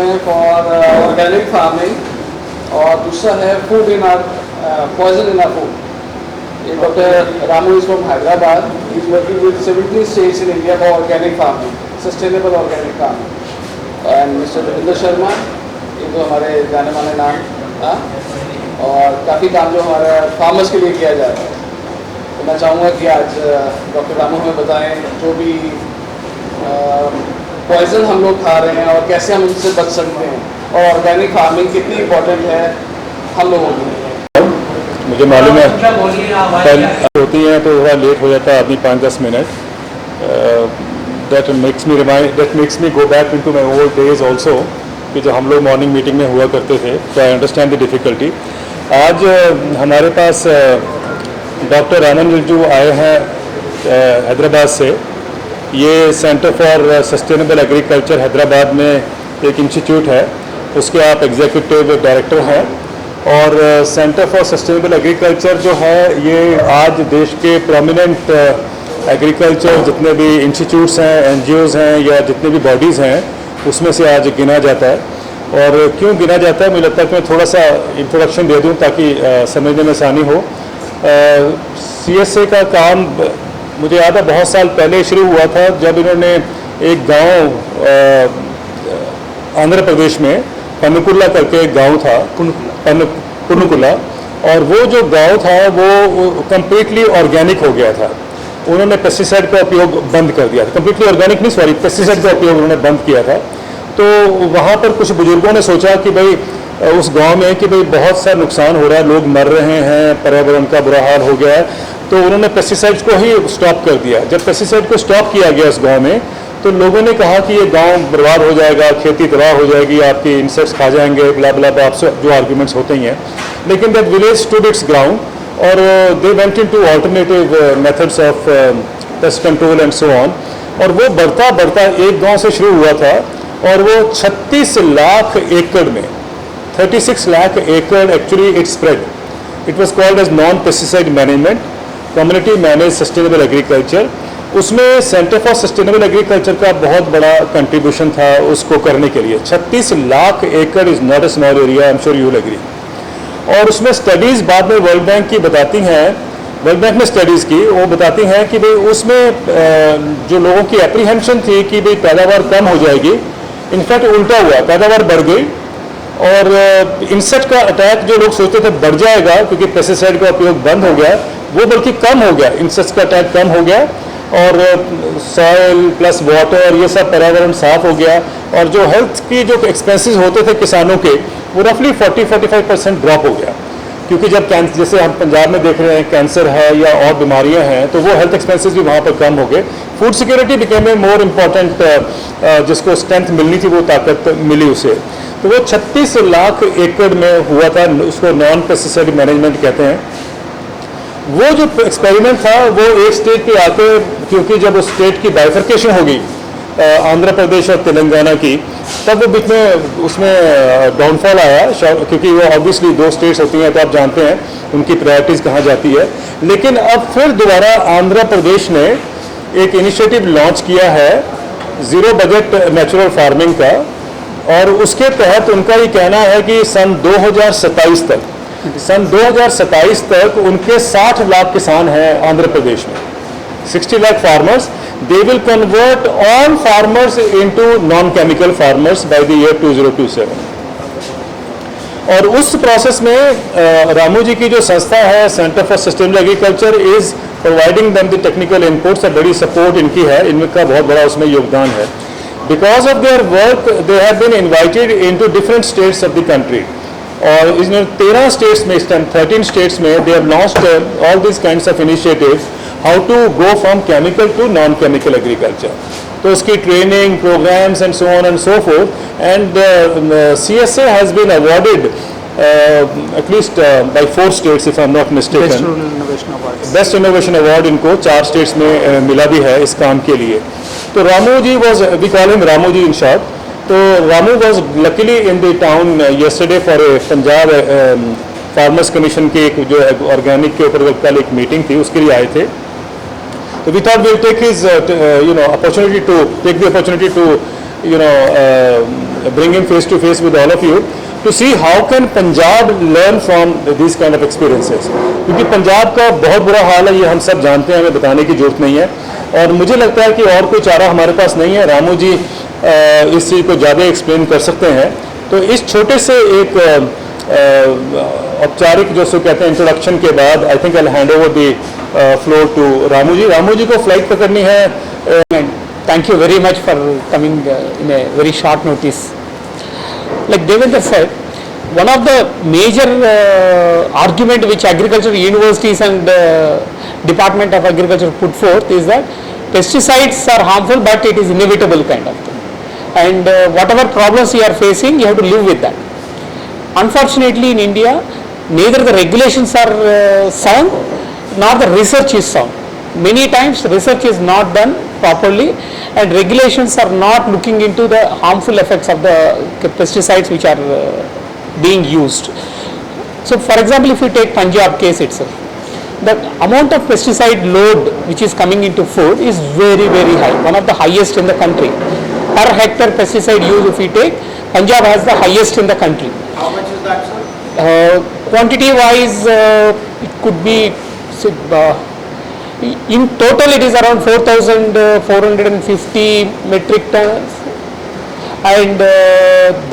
हैं for organic farming और दूसरा है food in our poison in our food. ये doctor Ramu is from Hyderabad, is working with 17 states in India for organic farming, sustainable organic farming. And mister Ravindra Sharma, ये तो हमारे जाने माने नाम और काफ़ी काम जो हमारे फार्मर्स के लिए किया जा रहा है। तो मैं चाहूँगा कि आज डॉक्टर रामू हमें बताएं जो भी पॉइजन हम लोग खा रहे हैं और कैसे हम उनसे बच सकते हैं, और ऑर्गेनिक फार्मिंग कितनी इम्पोर्टेंट है हम लोगों के लिए। मुझे मालूम है कल होती हैं तो थोड़ा लेट हो जाता है आदमी 5-10 minute. That makes me go back into my old days also, कि जो हम लोग मॉर्निंग मीटिंग में हुआ करते थे। तो आई अंडरस्टैंड द डिफ़िकल्टी। आज हमारे पास डॉक्टर रामन रिजू आए हैं हैदराबाद से। ये centre for sustainable agriculture Hyderabad में एक इंस्टीट्यूट है, उसके आप एग्जीक्यूटिव डायरेक्टर हैं। और सेंटर फॉर सस्टेनेबल एग्रीकल्चर जो है ये आज देश के प्रोमिनेंट एग्रीकल्चर जितने भी इंस्टीट्यूट्स हैं, एनजीओज़ हैं या जितने भी बॉडीज़ हैं उसमें से आज गिना जाता है। और क्यों गिना जाता है, मुझे लगता है कि मैं थोड़ा सा इंट्रोडक्शन दे दूं ताकि समझने में आसानी हो। CSA का काम मुझे याद है बहुत साल पहले शुरू हुआ था, जब इन्होंने एक गांव आंध्र प्रदेश में पनुकुला करके एक गांव था, पुनुकुला, और वो जो गांव था वो कम्प्लीटली ऑर्गेनिक हो गया था। उन्होंने पेस्टिसाइड का उपयोग बंद कर दिया था, कम्प्लीटली ऑर्गेनिक नहीं, सॉरी, पेस्टिसाइड का उपयोग उन्होंने बंद किया था। तो वहाँ पर कुछ बुजुर्गों ने सोचा कि भाई उस गांव में कि भाई बहुत सा नुकसान हो रहा है, लोग मर रहे हैं, पर्यावरण का बुरा हाल हो गया है, तो उन्होंने पेस्टिसाइड्स को ही स्टॉप कर दिया। जब पेस्टिसाइड को स्टॉप किया गया उस गांव में, तो लोगों ने कहा कि ये गांव बर्बाद हो जाएगा, खेती तबाह हो जाएगी, आपके इंसेक्ट्स खा जाएंगे, ब्ला ब्ला ब्ला, आपसे जो आर्ग्यूमेंट्स होते ही हैं। लेकिन that village stood its ground और they went into alternative methods of pest control and so on. और वो बढ़ता बढ़ता एक गांव से शुरू हुआ था और वो 36 लाख एकड़ में, 36 लाख एकड़ actually it spread. It was called as non pesticide management, community manage sustainable agriculture. उसमें सेंटर फॉर सस्टेनेबल एग्रीकल्चर का बहुत बड़ा कंट्रीब्यूशन था उसको करने के लिए। 36 लाख एकड़ is not a small area, I am sure you will agree. और उसमें स्टडीज़ बाद में वर्ल्ड बैंक की बताती हैं, वर्ल्ड बैंक ने स्टडीज़ की, वो बताती हैं कि भाई उसमें जो लोगों की एप्रीहेंशन थी कि भाई पैदावार कम हो जाएगी, इनफैक्ट उल्टा हुआ, पैदावार बढ़ गई। और इंसेक्ट का अटैक जो लोग सोचते थे बढ़ जाएगा क्योंकि पेस्टिसाइड का उपयोग बंद हो गया, वो बल्कि कम हो गया, इंसेक्ट का अटैक कम हो गया। और सॉइल प्लस वाटर ये सब पर्यावरण साफ हो गया। और जो हेल्थ की जो एक्सपेंसेस होते थे किसानों के, वो रफली 40-45% ड्रॉप हो गया। क्योंकि जब जैसे हम पंजाब में देख रहे हैं कैंसर है या और बीमारियां हैं, तो वो हेल्थ एक्सपेंसेस भी वहाँ पर कम हो गए। Food security became a more important, जिसको स्ट्रेंथ मिलनी थी वो ताकत मिली उसे। तो वो 36 लाख एकड़ में हुआ था, उसको नॉन पेस्टिसाइड मैनेजमेंट कहते हैं। वो जो एक्सपेरिमेंट था वो एक स्टेट पे आके, क्योंकि जब उस स्टेट की बाइफर्केशन हो गई आंध्र प्रदेश और तेलंगाना की, तब वो बीच में उसमें डाउनफॉल आया, क्योंकि वो ऑब्वियसली दो स्टेट्स होती हैं तो आप जानते हैं उनकी प्रायोरिटीज़ कहाँ जाती है। लेकिन अब फिर दोबारा आंध्र प्रदेश ने एक इनिशिएटिव लॉन्च किया है ज़ीरो बजट नेचुरल फार्मिंग का, और उसके तहत उनका ये कहना है कि सन 2027 तक उनके 60 लाख किसान हैं आंध्र प्रदेश में, 60 lakh farmers. They will convert all farmers into non-chemical farmers by the year 2027. और उस प्रोसेस में रामू जी की जो संस्था है centre for sustainable agriculture is providing them the technical inputs, बड़ी सपोर्ट इनकी है, इनका बहुत बड़ा उसमें योगदान है। Because of their work they have been invited into different states of the country. और इसमें 13 स्टेट्स में, इस टाइम 13 स्टेट्स में they have launched all this kinds of initiatives, how to go from chemical to non chemical agriculture. तो उसकी training programmes and so on and so forth, and CSA has been awarded at least by 4 states if I am not mistaken. Best innovation award इनको 4 states में मिला भी है इस काम के लिए। तो Ramu ji was, we call him Ramu ji in short. तो Ramu was luckily in the town yesterday for a Punjab farmers commission की एक जो ऑर्गेनिक के ऊपर कल एक मीटिंग थी, उसके लिए आए थे। So we thought we'll take his, opportunity to bring him face to face with all of you to see how can Punjab learn from these kind of experiences. क्योंकि पंजाब का बहुत बुरा हाल है, ये हम सब जानते हैं, हमें बताने की जरूरत नहीं है. और मुझे लगता है कि और कोई चारा हमारे पास नहीं है. रामू जी इस चीज़ को ज़्यादा एक्सप्लेन कर सकते हैं. तो इस छोटे से एक औपचारिक जो सो कहते हैं इंट्रोडक्शन के बाद I think I hand over the floor to Ramu ji. Ramu ji को फ्लाइट पकड़नी है. Thank you very much for coming in a very short notice. Like Devendra said, one of the major argument which agriculture universities and Department of Agriculture put forth is that pesticides are harmful, but it is inevitable kind of thing. And whatever problems you are facing, you have to live with that. Unfortunately, in India, neither the regulations are sound, nor the research is sound. Many times research is not done properly and regulations are not looking into the harmful effects of the pesticides which are being used. So for example, if you take Punjab case itself, the amount of pesticide load which is coming into food is very high, one of the highest in the country. Per hectare pesticide use if we take, Punjab has the highest in the country. How much is that, sir? Quantity wise it could be in total it is around 4,450 metric tons, and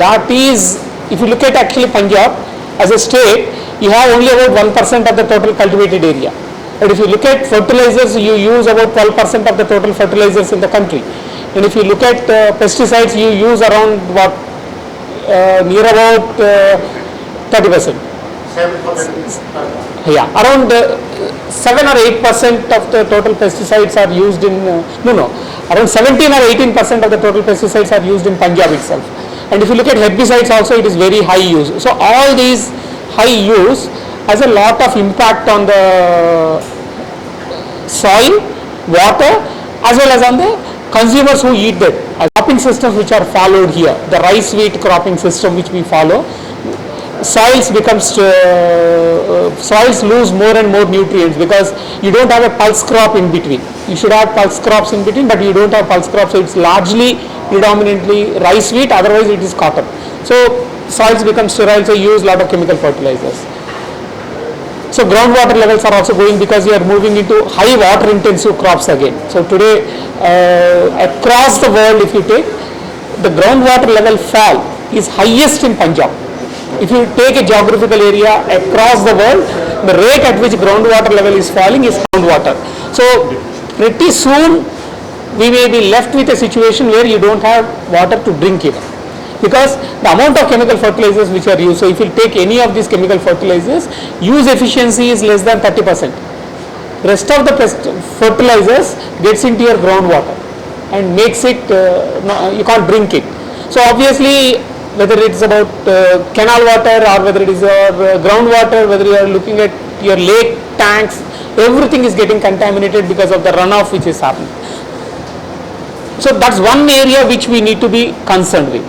that is, if you look at actually Punjab as a state, you have only about 1% of the total cultivated area. But if you look at fertilizers, you use about 12% of the total fertilizers in the country. And if you look at pesticides, you use around what near about 30%. 7%. Yeah, around 7 or 8% of the total pesticides are used in, around 17 or 18% of the total pesticides are used in Punjab itself. And if you look at herbicides also, it is very high use. So all these high use has a lot of impact on the soil, water, as well as on the consumers who eat that. Cropping systems which are followed here, the rice wheat cropping system which we follow, soils lose more and more nutrients because you don't have a pulse crop in between. You should have pulse crops in between, but you don't have pulse crops, so it's largely predominantly rice wheat, otherwise it is cotton. So soils become sterile, so you use a lot of chemical fertilizers. So groundwater levels are also going because you are moving into high water intensive crops again. So today across the world, if you take, the groundwater level fall is highest in Punjab. If you take a geographical area across the world, the rate at which groundwater level is falling is groundwater. So pretty soon we may be left with a situation where you don't have water to drink even, because the amount of chemical fertilizers which are used. So if you take any of these chemical fertilizers, use efficiency is less than 30%. Rest of the fertilizers gets into your groundwater and makes it, you can't drink it. So obviously, whether it's about canal water or whether it is your groundwater, whether you are looking at your lake tanks, everything is getting contaminated because of the runoff which is happening. So that's one area which we need to be concerned with.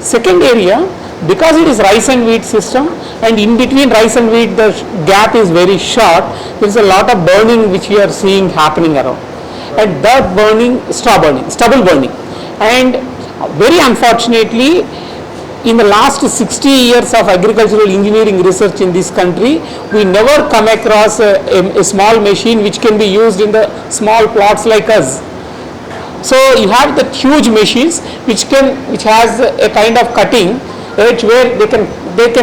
Second area, because it is rice and wheat system, and in between rice and wheat the gap is very short, there is a lot of burning which we are seeing happening around, and that burning, stubble burning, and very unfortunately, in the last 60 years of agricultural engineering research in this country, we never come across a small machine which can be used in the small plots like us. So you have the huge machines which has a kind of cutting edge where they can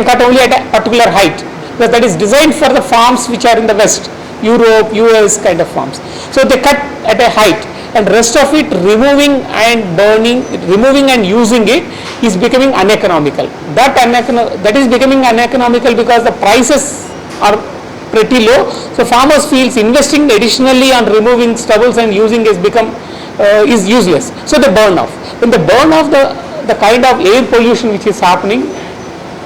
cut only at a particular height, because that is designed for the farms which are in the West, Europe, US kind of farms. So they cut at a height, and rest of it removing and using it is becoming uneconomical. That is becoming uneconomical because the prices are pretty low. So farmers feels investing additionally on removing stubbles and using is useless. So they burn off. When they burn off, the kind of air pollution which is happening,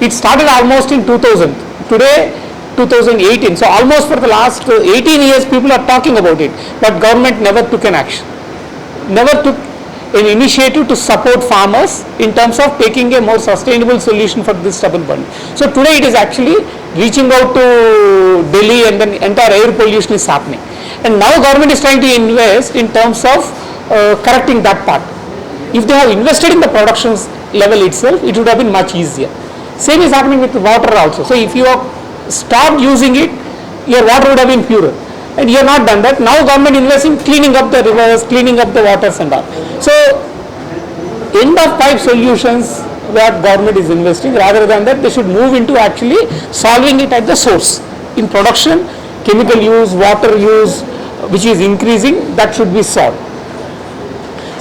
it started almost in 2000. Today 2018. So almost for the last 18 years people are talking about it, but government never took an action, never took an initiative to support farmers in terms of taking a more sustainable solution for this stubble burning. So today it is actually reaching out to Delhi, and then entire air pollution is happening. And now government is trying to invest in terms of correcting that part. If they have invested in the production level itself, it would have been much easier. Same is happening with water also. So if you have stopped using it, your water would have been purer. And you have not done that. Now government invests in cleaning up the rivers, cleaning up the waters and all. So end of pipe solutions where government is investing, rather than that they should move into actually solving it at the source. In production, chemical use, water use, which is increasing, that should be solved.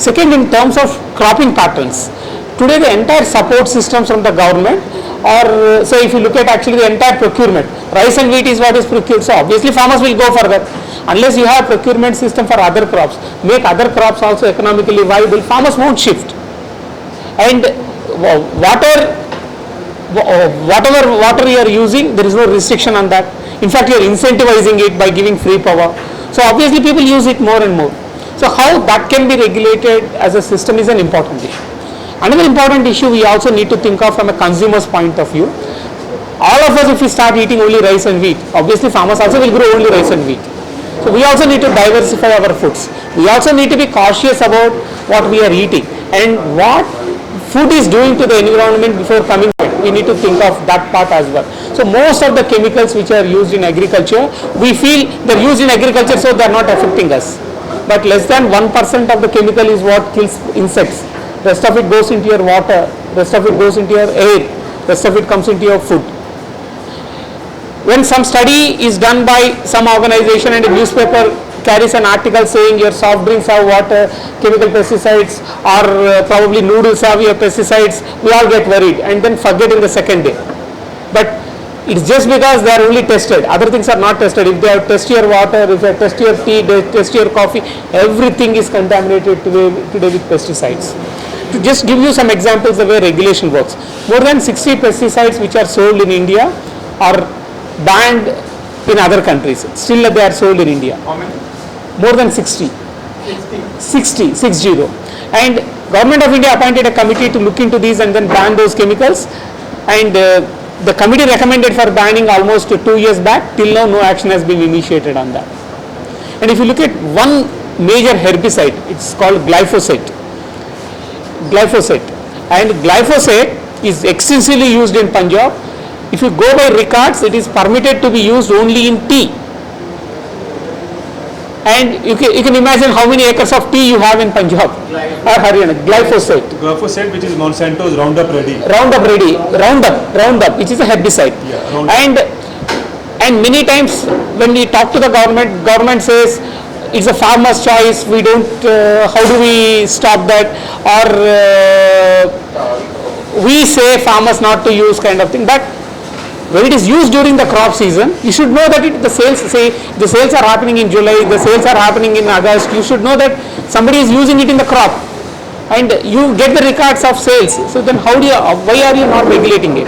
Second, in terms of cropping patterns, today the entire support systems from the government, or say if you look at actually the entire procurement, rice and wheat is what is procured, so obviously farmers will go for that. Unless you have procurement system for other crops, make other crops also economically viable, farmers won't shift. And whatever water you are using, there is no restriction on that. In fact, you are incentivizing it by giving free power. So obviously people use it more and more. So how that can be regulated as a system is an important issue. Another important issue we also need to think of from a consumer's point of view. All of us, if we start eating only rice and wheat, obviously farmers also will grow only rice and wheat. So we also need to diversify our foods. We also need to be cautious about what we are eating and what food is doing to the environment before coming to it. We need to think of that part as well. So most of the chemicals which are used in agriculture, we feel they're used in agriculture so they're not affecting us. But less than 1% of the chemical is what kills insects. Rest of it goes into your water, rest of it goes into your air, rest of it comes into your food. When some study is done by some organization and a newspaper carries an article saying your soft drinks have water, chemical pesticides, or probably noodles have your pesticides, we all get worried and then forget in the second day. But it's just because they are only tested, other things are not tested. If they have tested your water, if they have tested your tea, they test your coffee, everything is contaminated today with pesticides. To just give you some examples of the way regulation works, more than 60 pesticides which are sold in India are banned in other countries. Still they are sold in India. How many? More than 60. 60. And Government of India appointed a committee to look into these and then ban those chemicals. And the committee recommended for banning almost 2 years back. Till now no action has been initiated on that. And if you look at one major herbicide, it's called glyphosate. And glyphosate is extensively used in Punjab. If you go by records, it is permitted to be used only in tea. And you can imagine how many acres of tea you have in Punjab or Haryana. Glyphosate. Glyphosate, which is Monsanto's Roundup Ready. Roundup, which is a herbicide. Yeah, And many times when we talk to the government says it's a farmer's choice. We don't. How do we stop that? Or we say farmers not to use kind of thing, but when it is used during the crop season, you should know that the sales are happening in July, the sales are happening in August. You should know that somebody is using it in the crop, and you get the records of sales. So then, why are you not regulating it?